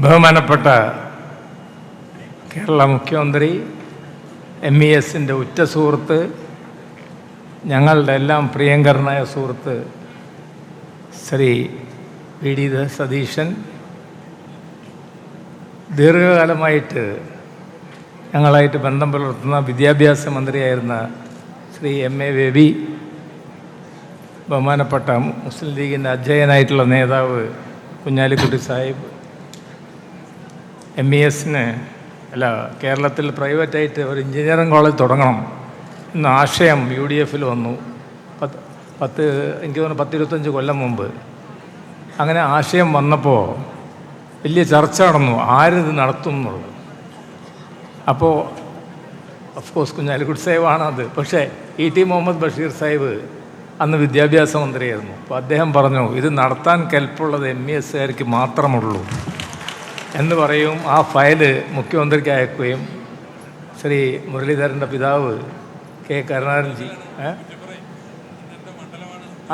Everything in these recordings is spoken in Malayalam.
ബഹുമാനപ്പെട്ട കേരള മുഖ്യമന്ത്രി, MESൻ്റെ ഉറ്റ സുഹൃത്ത്, ഞങ്ങളുടെ എല്ലാം പ്രിയങ്കരനായ സുഹൃത്ത് ശ്രീ VD സതീശൻ, ദീർഘകാലമായിട്ട് ഞങ്ങളായിട്ട് ബന്ധം പുലർത്തുന്ന വിദ്യാഭ്യാസ മന്ത്രിയായിരുന്ന ശ്രീ MA ബേബി, ബഹുമാനപ്പെട്ട മുസ്ലിം ലീഗിൻ്റെ അധ്യയനായിട്ടുള്ള നേതാവ് കുഞ്ഞാലിക്കുട്ടി സാഹിബ്, MESന് കേരളത്തിൽ പ്രൈവറ്റായിട്ട് ഒരു എഞ്ചിനീയറിംഗ് കോളേജ് തുടങ്ങണം എന്ന ആശയം UDFൽ വന്നു. എനിക്ക് തോന്നുന്നു 10-25 കൊല്ലം മുമ്പ്. അങ്ങനെ ആശയം വന്നപ്പോൾ വലിയ ചർച്ച നടന്നു, ആരിത് നടത്തും എന്നുള്ളത്. അപ്പോൾ ഓഫ്കോഴ്സ് കുഞ്ഞാലിക്കുട്ടി സാഹിബാണ് അത്. പക്ഷേ ET മുഹമ്മദ് ബഷീർ സാഹിബ് അന്ന് വിദ്യാഭ്യാസ മന്ത്രിയായിരുന്നു. അപ്പോൾ അദ്ദേഹം പറഞ്ഞു, ഇത് നടത്താൻ കെൽപ്പുള്ളത് MESകാർക്ക് മാത്രമുള്ളൂ എന്ന് പറയും. ആ ഫയല് മുഖ്യമന്ത്രിക്ക് അയക്കുകയും ശ്രീ മുരളീധരൻ്റെ പിതാവ് K കരുണാകരൻജി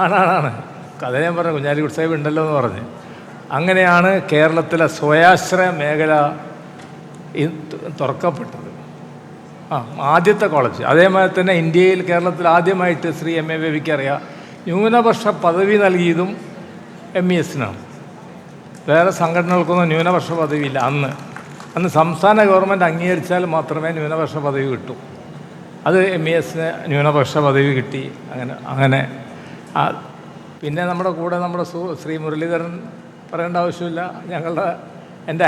ആണ് കഥ ഞാൻ പറഞ്ഞു, കുഞ്ഞാലിക്കുട്ടി സാഹിബ് ഉണ്ടല്ലോ എന്ന് പറഞ്ഞ്. അങ്ങനെയാണ് കേരളത്തിലെ സ്വയാശ്രയ മേഖല തുറക്കപ്പെട്ടത്. ആദ്യത്തെ കോളേജ്. അതേമാതിരി തന്നെ ഇന്ത്യയിൽ കേരളത്തിൽ ആദ്യമായിട്ട് ശ്രീ MA ബേബിക്ക് അറിയാം, ന്യൂനപക്ഷ പദവി നൽകിയതും MESനാണ്. വേറെ സംഘടനകൾക്കൊന്നും ന്യൂനപക്ഷ പദവിയില്ല. അന്ന് സംസ്ഥാന ഗവൺമെൻറ് അംഗീകരിച്ചാൽ മാത്രമേ ന്യൂനപക്ഷ പദവി കിട്ടൂ. അത് MESന് ന്യൂനപക്ഷ പദവി കിട്ടി. അങ്ങനെ പിന്നെ നമ്മുടെ കൂടെ നമ്മുടെ ശ്രീ മുരളീധരൻ പറയേണ്ട ആവശ്യമില്ല. എൻ്റെ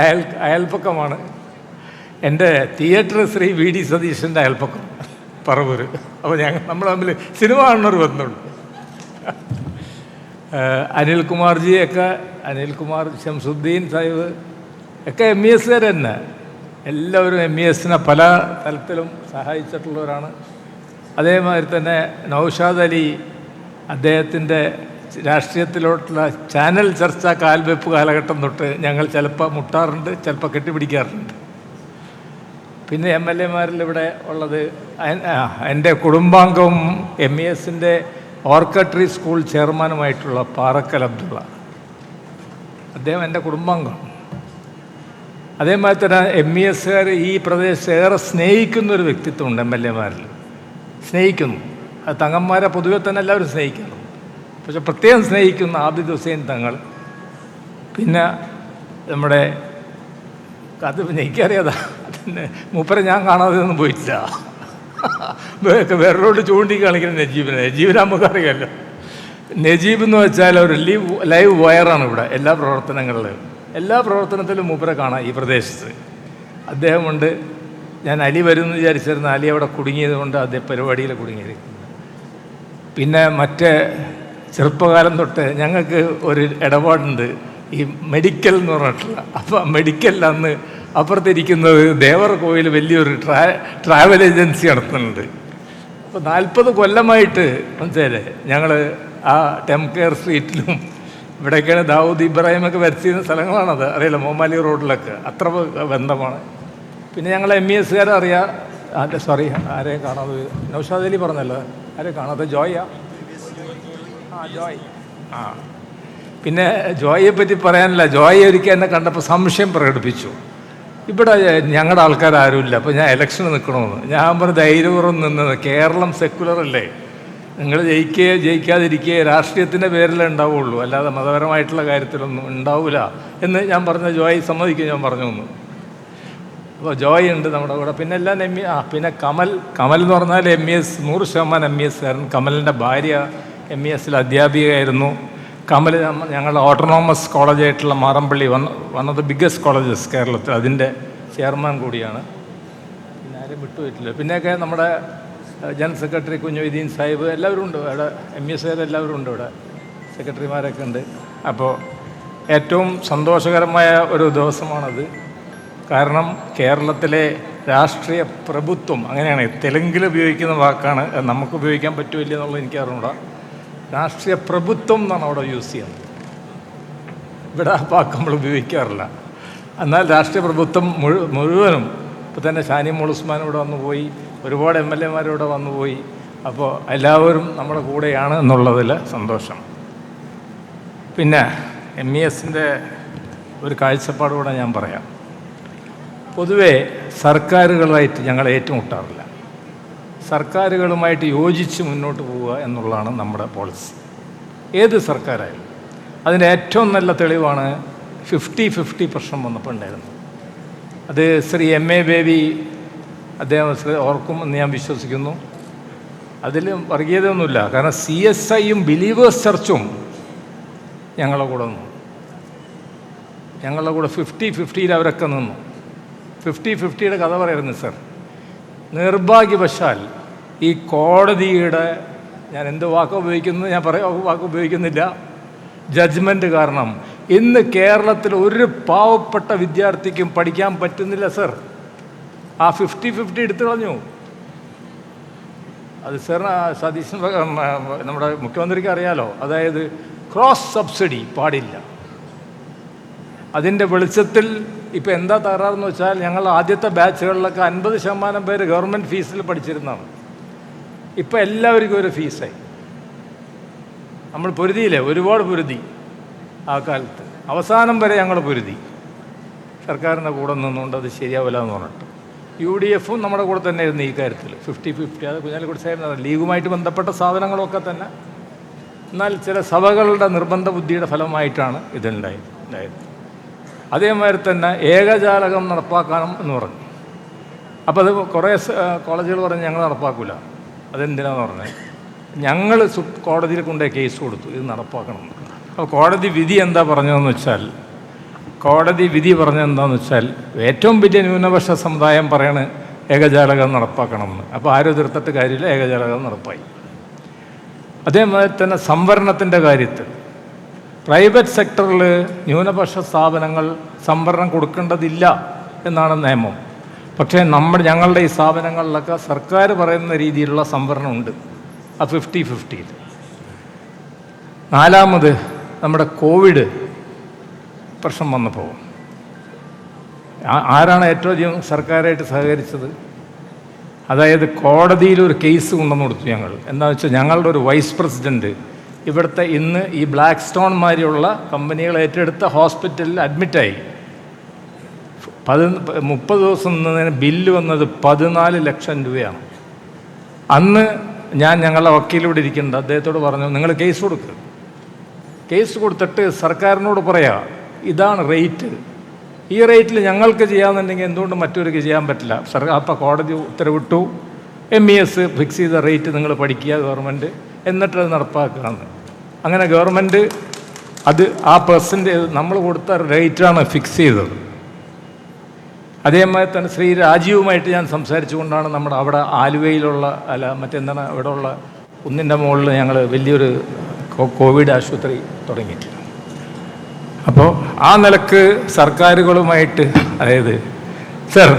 അയൽപ്പക്കമാണ്. എൻ്റെ തിയേറ്റർ ശ്രീ VD സതീശൻ്റെ അയൽപ്പക്കം പറവൂർ. അപ്പോൾ നമ്മൾ തമ്മിൽ സിനിമ കാണുന്നൊരു ബന്ധമുണ്ട്. അനിൽകുമാർ ശംസുദ്ദീൻ സാഹിബ് ഒക്കെ MESകാർ തന്നെ. എല്ലാവരും MESനെ പല തലത്തിലും സഹായിച്ചിട്ടുള്ളവരാണ്. അതേമാതിരി തന്നെ നൗഷാദ് അലി, അദ്ദേഹത്തിൻ്റെ രാഷ്ട്രീയത്തിലോട്ടുള്ള ചാനൽ ചർച്ച കാൽവെപ്പ് കാലഘട്ടം തൊട്ട് ഞങ്ങൾ ചിലപ്പോൾ മുട്ടാറുണ്ട്, ചിലപ്പോൾ കെട്ടിപ്പിടിക്കാറുണ്ട്. പിന്നെ MLAമാരിൽ ഇവിടെ ഉള്ളത് എൻ്റെ കുടുംബാംഗവും MESൻ്റെ ഓർക്കട്രി സ്കൂൾ ചെയർമാനുമായിട്ടുള്ള പാറക്കൽ അബ്ദുള്ള, അദ്ദേഹം എൻ്റെ കുടുംബാംഗമാണ്. അതേമാതിരി തന്നെ MESകാർ ഈ പ്രദേശത്ത് ഏറെ സ്നേഹിക്കുന്നൊരു വ്യക്തിത്വമുണ്ട്. MLAമാരിൽ സ്നേഹിക്കുന്നു. അത് തങ്ങന്മാരെ പൊതുവെ തന്നെ എല്ലാവരും സ്നേഹിക്കുന്നു. പക്ഷെ പ്രത്യേകം സ്നേഹിക്കുന്ന ആബിദ് ഹുസൈൻ തങ്ങൾ. പിന്നെ നമ്മുടെ അത് എനിക്കറിയാതാ, മൂപ്പരെ ഞാൻ കാണാതെ ഒന്നും പോയിട്ടില്ല. വേറോട് ചൂണ്ടിക്കാണിക്കുന്ന നജീബിനെ നമുക്കറിയാമല്ലോ. നജീബ് എന്ന് വെച്ചാൽ ഒരു ലൈവ് വയറാണ് ഇവിടെ. എല്ലാ പ്രവർത്തനത്തിലും മൂപ്പരെ കാണാം ഈ പ്രദേശത്ത്. അദ്ദേഹമുണ്ട്. ഞാൻ അലി വരുമെന്ന് വിചാരിച്ചിരുന്ന അലി അവിടെ കുടുങ്ങിയത് കൊണ്ട് അദ്ദേഹം പരിപാടിയിൽ കുടുങ്ങിയിരിക്കുന്നു. പിന്നെ മറ്റേ ചെറുപ്പകാലം തൊട്ട് ഞങ്ങൾക്ക് ഒരു ഇടപാടുണ്ട്, ഈ മെഡിക്കൽ എന്ന് പറഞ്ഞിട്ടുള്ള. അപ്പോൾ മെഡിക്കലിൽ അന്ന് അപ്പുറത്തിരിക്കുന്നത് ദേവർ കോയിൽ വലിയൊരു ട്രാവൽ ഏജൻസി നടത്തുന്നുണ്ട്. അപ്പോൾ 40 കൊല്ലമായിട്ട് മനസ്സിലേ ഞങ്ങൾ ആ ടെംകെയർ സ്ട്രീറ്റിലും ഇവിടെയൊക്കെയാണ് ദാവൂദ് ഇബ്രാഹിമൊക്കെ വരച്ചിരുന്ന സ്ഥലങ്ങളാണത്. അറിയില്ല, മോമാലി റോഡിലൊക്കെ അത്ര ബന്ധമാണ്. പിന്നെ ഞങ്ങൾ MESകാരെ അറിയാം. ആരെയും കാണാതെ, നൗഷാദ് അലി പറഞ്ഞല്ലോ, ആരെയും കാണാതെ. ജോയ്. പിന്നെ ജോയിയെ പറ്റി പറയാനില്ല. ജോയ് ഒരിക്കൽ എന്നെ കണ്ടപ്പോൾ സംശയം പ്രകടിപ്പിച്ചു, ഇവിടെ ഞങ്ങളുടെ ആൾക്കാരാരുമില്ല, അപ്പോൾ ഞാൻ ഇലക്ഷന് നിൽക്കണമെന്ന്. ഞാൻ പറഞ്ഞ ധൈര്യപൂർവ്വം നിന്നത്, കേരളം സെക്കുലർ അല്ലേ, നിങ്ങൾ ജയിക്കാതിരിക്കുക രാഷ്ട്രീയത്തിൻ്റെ പേരിലേ ഉണ്ടാവുള്ളൂ, അല്ലാതെ മതപരമായിട്ടുള്ള കാര്യത്തിലൊന്നും ഉണ്ടാവില്ല എന്ന് ഞാൻ പറഞ്ഞ ജോയ് സമ്മതിക്കും. ഞാൻ പറഞ്ഞു തന്നു. അപ്പോൾ ജോയ് ഉണ്ട് നമ്മുടെ കൂടെ. പിന്നെ എല്ലാം പിന്നെ കമൽ എന്ന് പറഞ്ഞാൽ MES 100% MESകാരൻ. കമലിൻ്റെ ഭാര്യ MESൽ അധ്യാപികയായിരുന്നു. കമൽ ഞങ്ങളുടെ ഓട്ടോണോമസ് കോളേജായിട്ടുള്ള Marampally one of the biggest colleges കേരളത്തിൽ, അതിൻ്റെ ചെയർമാൻ കൂടിയാണ്. പിന്നെ ആരും വിട്ടുപോയിട്ടില്ല. പിന്നെയൊക്കെ നമ്മുടെ ജനറൽ സെക്രട്ടറി കുഞ്ഞുദ്ദീൻ സാഹിബ്, എല്ലാവരും ഉണ്ട് ഇവിടെ. MESകാർ എല്ലാവരും ഉണ്ട് ഇവിടെ, സെക്രട്ടറിമാരൊക്കെ ഉണ്ട്. അപ്പോൾ ഏറ്റവും സന്തോഷകരമായ ഒരു ദിവസമാണത്. കാരണം കേരളത്തിലെ രാഷ്ട്രീയ പ്രഭുത്വം, അങ്ങനെയാണ് തെലുങ്കിൽ ഉപയോഗിക്കുന്ന വാക്കാണ്, നമുക്ക് ഉപയോഗിക്കാൻ പറ്റുമില്ല എന്നുള്ളത് എനിക്കറിഞ്ഞൂടാ. രാഷ്ട്രീയ പ്രഭുത്വം എന്നാണ് അവിടെ യൂസ് ചെയ്യുന്നത്. ഇവിടെ ആ വാക്ക് നമ്മൾ ഉപയോഗിക്കാറില്ല. എന്നാൽ രാഷ്ട്രീയ പ്രഭുത്വം മുഴുവനും ഇപ്പോൾ തന്നെ ഷാനി മോൾ ഉസ്മാൻ ഇവിടെ വന്നുപോയി, ഒരുപാട് MLAമാർ ഇവിടെ വന്നുപോയി. അപ്പോൾ എല്ലാവരും നമ്മുടെ കൂടെയാണ് എന്നുള്ളതിൽ സന്തോഷം. പിന്നെ MESൻ്റെ ഒരു കാഴ്ചപ്പാടുകൂടെ ഞാൻ പറയാം. പൊതുവേ സർക്കാരുകളായിട്ട് ഞങ്ങൾ ഏറ്റുമുട്ടാറില്ല. സർക്കാരുകളുമായിട്ട് യോജിച്ച് മുന്നോട്ട് പോവുക എന്നുള്ളതാണ് നമ്മുടെ പോളിസി, ഏത് സർക്കാരായാലും. അതിൻ്റെ ഏറ്റവും നല്ല തെളിവാണ് 50-50 പ്രശ്നം വന്നപ്പോൾ ഉണ്ടായിരുന്നത്. അത് ശ്രീ MA ബേബി അദ്ദേഹം ഓർക്കുമെന്ന് ഞാൻ വിശ്വസിക്കുന്നു. അതിൽ വർഗീയതയൊന്നുമില്ല. കാരണം CSIയും ബിലീവേഴ്സ് ചർച്ചും ഞങ്ങളുടെ കൂടെ നിന്നു. ഞങ്ങളുടെ കൂടെ 50-50 അവരൊക്കെ നിന്നു. 50-50 കഥ പറയുന്നു സർ. നിർഭാഗ്യവശാൽ ഈ കോടതിയുടെ, ഞാൻ എന്ത് വാക്ക് ഉപയോഗിക്കുന്നത് ഞാൻ വാക്ക് ഉപയോഗിക്കുന്നില്ല, ജഡ്ജ്മെൻറ്റ് കാരണം ഇന്ന് കേരളത്തിൽ ഒരു പാവപ്പെട്ട വിദ്യാർത്ഥിക്കും പഠിക്കാൻ പറ്റുന്നില്ല സർ. ആ 50-50 എടുത്തു കളഞ്ഞു. അത് സാറിന് സതീശൻ നമ്മുടെ മുഖ്യമന്ത്രിക്ക് അറിയാലോ. അതായത് ക്രോസ് സബ്സിഡി പാടില്ല. അതിൻ്റെ വെളിച്ചത്തിൽ ഇപ്പോൾ എന്താ തകരാറെന്ന് വെച്ചാൽ, ഞങ്ങൾ ആദ്യത്തെ ബാച്ചുകളിലൊക്കെ 50% പേര് ഗവൺമെൻറ് ഫീസിൽ പഠിച്ചിരുന്നതാണ്. ഇപ്പോൾ എല്ലാവർക്കും ഒരു ഫീസായി. നമ്മൾ പൊരുതിയില്ലേ, ഒരുപാട് പൊരുതി ആ കാലത്ത്. അവസാനം വരെ ഞങ്ങൾ പൊരുതി, സർക്കാരിൻ്റെ കൂടെ നിന്നുകൊണ്ട് അത് ശരിയാവില്ല എന്ന് പറഞ്ഞിട്ട്. UDFും നമ്മുടെ കൂടെ തന്നെ ആയിരുന്നു ഈ കാര്യത്തിൽ 50-50. അത് കുഞ്ഞാലിക്കുട്ടി സാഹിബ് ലീഗുമായിട്ട് ബന്ധപ്പെട്ട സാധനങ്ങളൊക്കെ തന്നെ. എന്നാൽ ചില സഭകളുടെ നിർബന്ധ ബുദ്ധിയുടെ ഫലമായിട്ടാണ് ഇതുണ്ടായത്. അതേമാതിരി തന്നെ ഏകജാലകം നടപ്പാക്കണം എന്ന് പറഞ്ഞു. അപ്പോൾ അത് കുറേ കോളേജുകൾ പറഞ്ഞ് ഞങ്ങൾ നടപ്പാക്കില്ല. അതെന്തിനാന്ന് പറഞ്ഞത്, ഞങ്ങൾ കോടതിയിൽ കൊണ്ടുപോയി കേസ് കൊടുത്തു ഇത് നടപ്പാക്കണം. അപ്പോൾ കോടതി വിധി എന്താ പറഞ്ഞതെന്ന് വെച്ചാൽ, ഏറ്റവും വലിയ ന്യൂനപക്ഷ സമുദായം പറയണ ഏകജാലകം നടപ്പാക്കണമെന്ന്. അപ്പോൾ ആരും എതിർത്തിട്ട് കാര്യമില്ല, ഏകജാലകം നടപ്പായി. അതേമാതിരി തന്നെ സംവരണത്തിൻ്റെ കാര്യത്തിൽ പ്രൈവറ്റ് സെക്ടറിൽ ന്യൂനപക്ഷ സ്ഥാപനങ്ങൾ സംവരണം കൊടുക്കേണ്ടതില്ല എന്നാണ് നിയമം. പക്ഷേ ഞങ്ങളുടെ ഈ സ്ഥാപനങ്ങളിലൊക്കെ സർക്കാർ പറയുന്ന രീതിയിലുള്ള സംവരണമുണ്ട്. ആ 50-50. നാലാമത് നമ്മുടെ കോവിഡ് പ്രശ്നം വന്നപ്പോൾ ആരാണ് ഏറ്റവും അധികം സർക്കാരായിട്ട് സഹകരിച്ചത്? അതായത് കോടതിയിലൊരു കേസ് കൊണ്ടുവന്ന് കൊടുത്തു ഞങ്ങൾ. എന്താണെന്ന് വെച്ചാൽ, ഞങ്ങളുടെ ഒരു വൈസ് പ്രസിഡൻറ്റ് ഇവിടുത്തെ ഇന്ന് ഈ ബ്ലാക്ക് സ്റ്റോൺ മാതിരിയുള്ള കമ്പനികൾ ഏറ്റെടുത്ത ഹോസ്പിറ്റലിൽ അഡ്മിറ്റായി. 30 ദിവസം നിന്നതിന് ബില്ല് വന്നത് 14 ലക്ഷം രൂപയാണ്. അന്ന് ഞാൻ ഞങ്ങളുടെ വക്കീലിവിടെ ഇരിക്കുന്നുണ്ട്, അദ്ദേഹത്തോട് പറഞ്ഞു, നിങ്ങൾ കേസ് കൊടുക്കുക. കേസ് കൊടുത്തിട്ട് സർക്കാരിനോട് പറയാ, ഇതാണ് റേറ്റ്, ഈ റേറ്റിൽ ഞങ്ങൾക്ക് ചെയ്യാമെന്നുണ്ടെങ്കിൽ എന്തുകൊണ്ട് മറ്റവർക്ക് ചെയ്യാൻ പറ്റില്ല? സർക്കാർ അപ്പോൾ കോടതി ഉത്തരവിട്ടു, MES ഫിക്സ് ചെയ്ത റേറ്റ് നിങ്ങൾ പഠിക്കുക ഗവൺമെൻറ്, എന്നിട്ടത് നടപ്പാക്കുകയാണ്. അങ്ങനെ ഗവൺമെൻറ് അത് ആ നമ്മൾ കൊടുത്ത റേറ്റാണ് ഫിക്സ് ചെയ്തത്. അതേമാതിരി തന്നെ ശ്രീ രാജീവുമായിട്ട് ഞാൻ സംസാരിച്ചുകൊണ്ടാണ് നമ്മുടെ അവിടെ ആലുവയിലുള്ള മറ്റെന്താണ് ഇവിടെയുള്ള കുന്നിൻ്റെ മുകളിൽ ഞങ്ങൾ വലിയൊരു കോവിഡ് ആശുപത്രി തുടങ്ങിയിട്ടില്ല. അപ്പോൾ ആ നിലക്ക് സർക്കാരുകളുമായിട്ട്, അതായത് സർ,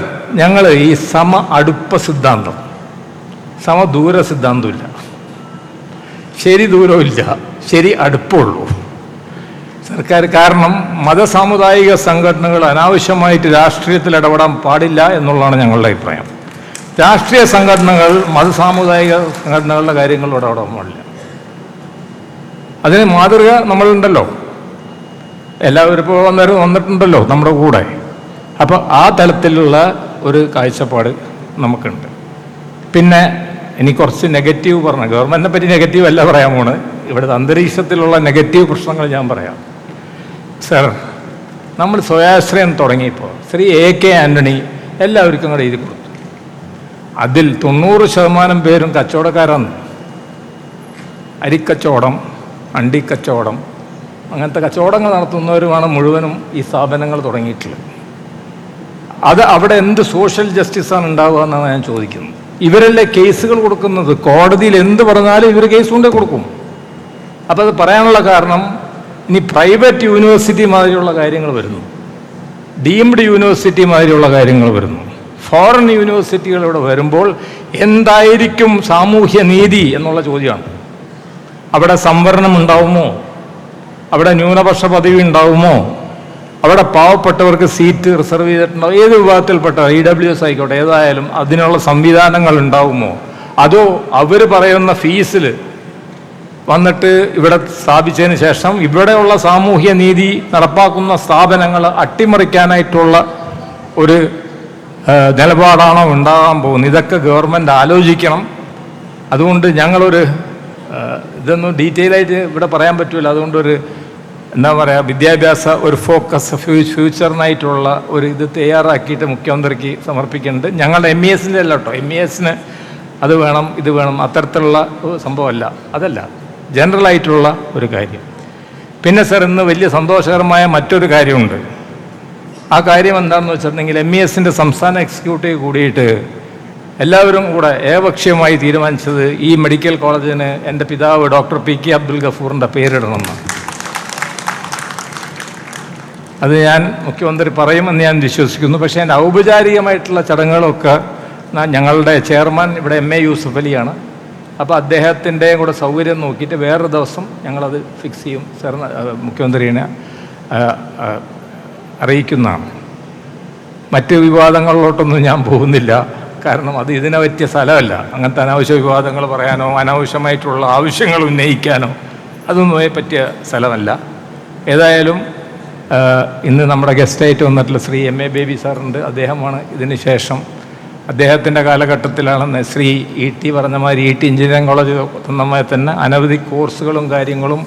ഞങ്ങൾ ഈ അടുപ്പ സിദ്ധാന്തം, ദൂര സിദ്ധാന്തമില്ല, ശരി ദൂരമില്ല, ശരി അടുപ്പമുള്ളൂ സർക്കാർ. കാരണം മതസാമുദായിക സംഘടനകൾ അനാവശ്യമായിട്ട് രാഷ്ട്രീയത്തിൽ ഇടപെടാൻ പാടില്ല എന്നുള്ളതാണ് ഞങ്ങളുടെ അഭിപ്രായം. രാഷ്ട്രീയ സംഘടനകൾ മതസാമുദായിക സംഘടനകളുടെ കാര്യങ്ങളിൽ ഇടപെടാൻ പാടില്ല. അതിന് മാതൃക നമ്മളുണ്ടല്ലോ, എല്ലാവരും ഇപ്പോൾ വന്നിട്ടുണ്ടല്ലോ നമ്മുടെ കൂടെ. അപ്പോൾ ആ തലത്തിലുള്ള ഒരു കാഴ്ചപ്പാട് നമുക്കുണ്ട്. പിന്നെ ഇനി കുറച്ച് നെഗറ്റീവ് പറഞ്ഞു, ഗവൺമെൻറ്റിനെ പറ്റി നെഗറ്റീവ് അല്ല പറയാൻ പോണ്, ഇവിടുത്തെ അന്തരീക്ഷത്തിലുള്ള നെഗറ്റീവ് പ്രശ്നങ്ങൾ ഞാൻ പറയാം. സർ, നമ്മൾ സ്വയാശ്രയം തുടങ്ങിയപ്പോൾ ശ്രീ AK ആൻ്റണി എല്ലാവർക്കും കൂടെ എഴുതി കൊടുത്തു. അതിൽ 90% പേരും കച്ചവടക്കാരാണ്. അരിക്കച്ചവടം, അണ്ടിക്കച്ചവടം, അങ്ങനത്തെ കച്ചവടങ്ങൾ നടത്തുന്നവരുമാണ് മുഴുവനും ഈ സ്ഥാപനങ്ങൾ തുടങ്ങിയിട്ടുള്ളത്. അവിടെ എന്ത് സോഷ്യൽ ജസ്റ്റിസാണ് ഉണ്ടാവുക എന്നാണ് ഞാൻ ചോദിക്കുന്നത്. ഇവരല്ലേ കേസുകൾ കൊടുക്കുന്നത്? കോടതിയിൽ എന്ത് പറഞ്ഞാലും ഇവർ കേസ് കൊണ്ടേ കൊടുക്കും. അപ്പോൾ അത് പറയാനുള്ള കാരണം, ഇനി പ്രൈവറ്റ് യൂണിവേഴ്സിറ്റി മാതിരിയുള്ള കാര്യങ്ങൾ വരുന്നു, ഡീംഡ് യൂണിവേഴ്സിറ്റി മാതിരിയുള്ള കാര്യങ്ങൾ വരുന്നു, ഫോറിൻ യൂണിവേഴ്സിറ്റികൾ ഇവിടെ വരുമ്പോൾ എന്തായിരിക്കും സാമൂഹ്യ നീതി എന്നുള്ള ചോദ്യമാണ്. അവിടെ സംവരണം ഉണ്ടാവുമോ? അവിടെ ന്യൂനപക്ഷ പദവി ഉണ്ടാവുമോ? അവിടെ പാവപ്പെട്ടവർക്ക് സീറ്റ് റിസർവ് ചെയ്തിട്ടുണ്ടാവും? ഏത് വിഭാഗത്തിൽപ്പെട്ട EWS ആയിക്കോട്ടെ, ഏതായാലും അതിനുള്ള സംവിധാനങ്ങൾ ഉണ്ടാവുമോ? അതോ അവർ പറയുന്ന ഫീസിൽ വന്നിട്ട് ഇവിടെ സ്ഥാപിച്ചതിന് ശേഷം ഇവിടെയുള്ള സാമൂഹ്യ നീതി നടപ്പാക്കുന്ന സ്ഥാപനങ്ങൾ അട്ടിമറിക്കാനായിട്ടുള്ള ഒരു നിലപാടാണോ ഉണ്ടാകാൻ പോകുന്നത്? ഇതൊക്കെ ഗവൺമെൻറ് ആലോചിക്കണം. അതുകൊണ്ട് ഞങ്ങളൊരു ഇതൊന്നും ഡീറ്റെയിൽ ആയിട്ട് ഇവിടെ പറയാൻ പറ്റില്ല. അതുകൊണ്ടൊരു എന്താ പറയുക, വിദ്യാഭ്യാസ ഒരു ഫോക്കസ് ഫ്യൂച്ചറിനായിട്ടുള്ള ഒരു ഇത് തയ്യാറാക്കിയിട്ട് മുഖ്യമന്ത്രിക്ക് സമർപ്പിക്കുന്നുണ്ട്. ഞങ്ങളുടെ MESൻ്റെ അല്ല കേട്ടോ, MESന് അത് വേണം ഇത് വേണം അത്തരത്തിലുള്ള സംഭവമല്ല, അതല്ല, ജനറലായിട്ടുള്ള ഒരു കാര്യം. പിന്നെ സർ, ഇന്ന് വലിയ സന്തോഷകരമായ മറ്റൊരു കാര്യമുണ്ട്. ആ കാര്യം എന്താണെന്ന് വെച്ചിട്ടുണ്ടെങ്കിൽ MESൻ്റെ സംസ്ഥാന എക്സിക്യൂട്ടീവ് കൂടിയിട്ട് എല്ലാവരും കൂടെ ഏകപക്ഷീയമായി തീരുമാനിച്ചത് ഈ മെഡിക്കൽ കോളേജിന് എൻ്റെ പിതാവ് ഡോക്ടർ PK അബ്ദുൽ ഗഫൂറിൻ്റെ പേരിടണമെന്ന്. അത് ഞാൻ മുഖ്യമന്ത്രി പറയുമെന്ന് ഞാൻ വിശ്വസിക്കുന്നു. പക്ഷേ എൻ്റെ ഔപചാരികമായിട്ടുള്ള ചടങ്ങുകളൊക്കെ ഞങ്ങളുടെ ചെയർമാൻ ഇവിടെ MA യൂസഫ് അലിയാണ്. അപ്പോൾ അദ്ദേഹത്തിൻ്റെ കൂടെ സൗകര്യം നോക്കിയിട്ട് വേറൊരു ദിവസം ഞങ്ങളത് ഫിക്സ് ചെയ്യും. സാർ മുഖ്യമന്ത്രിനെ അറിയിക്കുന്നതാണ്. മറ്റ് വിവാദങ്ങളിലോട്ടൊന്നും ഞാൻ പോകുന്നില്ല. കാരണം അത് ഇതിനെ പറ്റിയ സ്ഥലമല്ല. അങ്ങനത്തെ അനാവശ്യ വിവാദങ്ങൾ പറയാനോ അനാവശ്യമായിട്ടുള്ള ആവശ്യങ്ങൾ ഉന്നയിക്കാനോ അതൊന്നും പറ്റിയ സ്ഥലമല്ല. ഏതായാലും ഇന്ന് നമ്മുടെ ഗസ്റ്റായിട്ട് വന്നിട്ടുള്ള ശ്രീ MA ബേബി സാറുണ്ട്. അദ്ദേഹമാണ് ഇതിന് ശേഷം അദ്ദേഹത്തിൻ്റെ കാലഘട്ടത്തിലാണ് ശ്രീ ET പറഞ്ഞ മാതിരി ET എഞ്ചിനീയറിംഗ് കോളേജ് തന്നമായി തന്നെ അനവധി കോഴ്സുകളും കാര്യങ്ങളും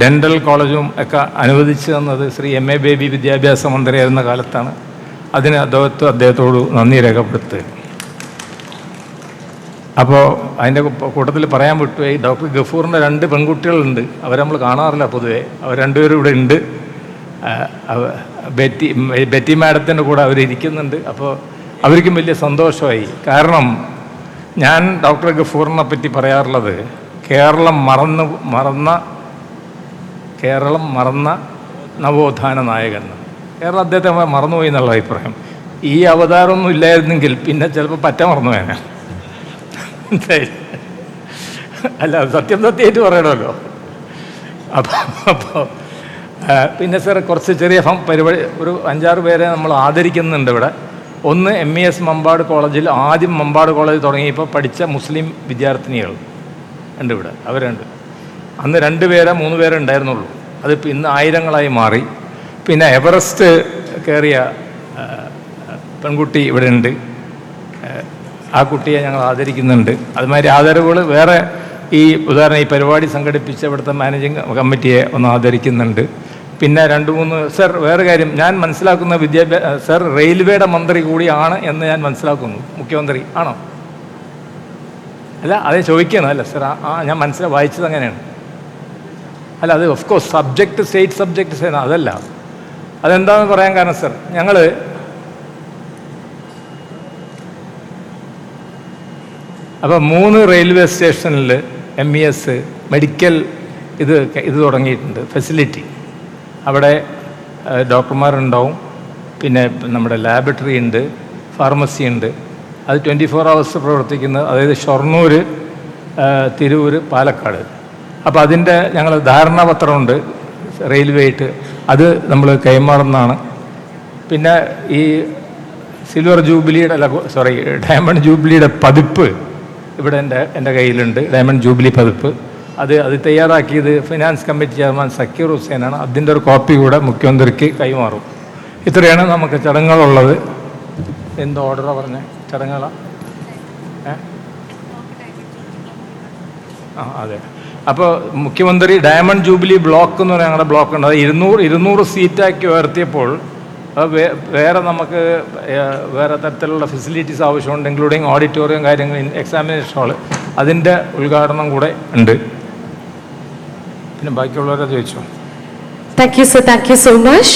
ഡെൻ്റൽ കോളേജും ഒക്കെ അനുവദിച്ചു തന്നത് ശ്രീ MA ബേബി വിദ്യാഭ്യാസ മന്ത്രിയായിരുന്ന കാലത്താണ്. അതിന് അദ്ദേഹത്തോട് നന്ദി രേഖപ്പെടുത്തുക. അപ്പോൾ അതിൻ്റെ കൂട്ടത്തിൽ പറയാൻ വിട്ടുപോയി, ഡോക്ടർ ഗഫൂറിൻ്റെ 2 പെൺകുട്ടികളുണ്ട്. അവരെ നമ്മൾ കാണാറില്ല പൊതുവെ. അവർ രണ്ടുപേരും ഇവിടെ ഉണ്ട്. ബെറ്റി മാഡത്തിൻ്റെ കൂടെ അവരിയ്ക്കുന്നുണ്ട്. അപ്പോൾ അവർക്കും വലിയ സന്തോഷമായി. കാരണം ഞാൻ ഡോക്ടർ ഗഫൂറിനെ പറ്റി പറയാറുള്ളത് കേരളം മറന്ന നവോത്ഥാന നായകൻ. കേരളം അദ്ദേഹത്തെ മറന്നുപോയി എന്നുള്ള അഭിപ്രായം. ഈ അവതാരമൊന്നും ഇല്ലായിരുന്നെങ്കിൽ പിന്നെ ചിലപ്പോൾ പറ്റ മറന്നു വേന. അല്ല, സത്യമായിട്ട് പറയണമല്ലോ. അപ്പോൾ പിന്നെ സാർ കുറച്ച് ചെറിയ പരിപാടി, ഒരു 5-6 പേരെ നമ്മൾ ആദരിക്കുന്നുണ്ട് ഇവിടെ. ഒന്ന് MES മമ്പാട് കോളേജിൽ, ആദ്യം മമ്പാട് കോളേജ് തുടങ്ങിയപ്പോൾ പഠിച്ച മുസ്ലിം വിദ്യാർത്ഥിനികൾ ഉണ്ട് ഇവിടെ, അവരുണ്ട്. അന്ന് 2 പേരെ 3 പേരെ ഉണ്ടായിരുന്നുള്ളൂ. അതിപ്പോൾ ഇന്ന് ആയിരങ്ങളായി മാറി. പിന്നെ എവറസ്റ്റ് കയറിയ പെൺകുട്ടി ഇവിടെ ഉണ്ട്. ആ കുട്ടിയെ ഞങ്ങൾ ആദരിക്കുന്നുണ്ട്. അതുമാതിരി ആദരവുകൾ വേറെ ഈ ഉദാഹരണം ഈ പരിപാടി സംഘടിപ്പിച്ച ഇവിടുത്തെ മാനേജിങ് കമ്മിറ്റിയെ ഒന്ന് ആദരിക്കുന്നുണ്ട്. പിന്നെ 2-3 സർ, വേറെ കാര്യം ഞാൻ മനസ്സിലാക്കുന്ന സർ റെയിൽവേയുടെ മന്ത്രി കൂടിയാണ് എന്ന് ഞാൻ മനസ്സിലാക്കുന്നു. മുഖ്യമന്ത്രി ആണോ? അല്ല, അതേ ചോദിക്കണം. അല്ല സർ, ഞാൻ വായിച്ചത് അങ്ങനെയാണ്. അല്ല, അത് of course subject state subject അതല്ല. അതെന്താണെന്ന് പറയാൻ കാരണം സർ, ഞങ്ങൾ അപ്പോൾ 3 റെയിൽവേ സ്റ്റേഷനിൽ MES മെഡിക്കൽ ഇത് തുടങ്ങിയിട്ടുണ്ട്, ഫെസിലിറ്റി. അവിടെ ഡോക്ടർമാരുണ്ടാവും. പിന്നെ നമ്മുടെ ലാബറട്ടറി ഉണ്ട്, ഫാർമസി ഉണ്ട്. അത് 24 hours പ്രവർത്തിക്കുന്നത്. അതായത് ഷൊർണൂർ, തിരൂർ, പാലക്കാട്. അപ്പോൾ അതിൻ്റെ ഞങ്ങൾ ധാരണാപത്രമുണ്ട് റെയിൽവേ ആയിട്ട്. അത് നമ്മൾ കൈമാറുന്നതാണ്. പിന്നെ ഈ ഡയമണ്ട് ജൂബിലിയുടെ പതിപ്പ് ഇവിടെ എൻ്റെ കയ്യിലുണ്ട്. ഡയമണ്ട് ജൂബിലി പതിപ്പ് അത് തയ്യാറാക്കിയത് ഫിനാൻസ് കമ്മിറ്റി ചെയർമാൻ സക്കീർ ഹുസൈനാണ്. അതിൻ്റെ ഒരു കോപ്പി കൂടെ മുഖ്യമന്ത്രിക്ക് കൈമാറും. ഇത്രയാണ് നമുക്ക് ചടങ്ങുകളുള്ളത്. എന്ത് ഓർഡറാണ് പറഞ്ഞത്? ചടങ്ങുകളാണ് അതെ. അപ്പോൾ മുഖ്യമന്ത്രി ഡയമണ്ട് ജൂബിലി ബ്ലോക്ക് എന്ന് പറഞ്ഞാൽ ഞങ്ങളുടെ ബ്ലോക്ക് ഉണ്ട്. അത് 200 സീറ്റാക്കി ഉയർത്തിയപ്പോൾ വേറെ നമുക്ക് വേറെ തരത്തിലുള്ള ഫെസിലിറ്റീസ് ആവശ്യമുണ്ട്, ഇൻക്ലൂഡിങ് ഓഡിറ്റോറിയം കാര്യങ്ങൾ, എക്സാമിനേഷൻ ഹാള്. അതിൻ്റെ ഉദ്ഘാടനം കൂടെ ഉണ്ട്. പിന്നെ ബാക്കിയുള്ളവരെ ചോദിച്ചോ. Thank you, sir. Thank you so much.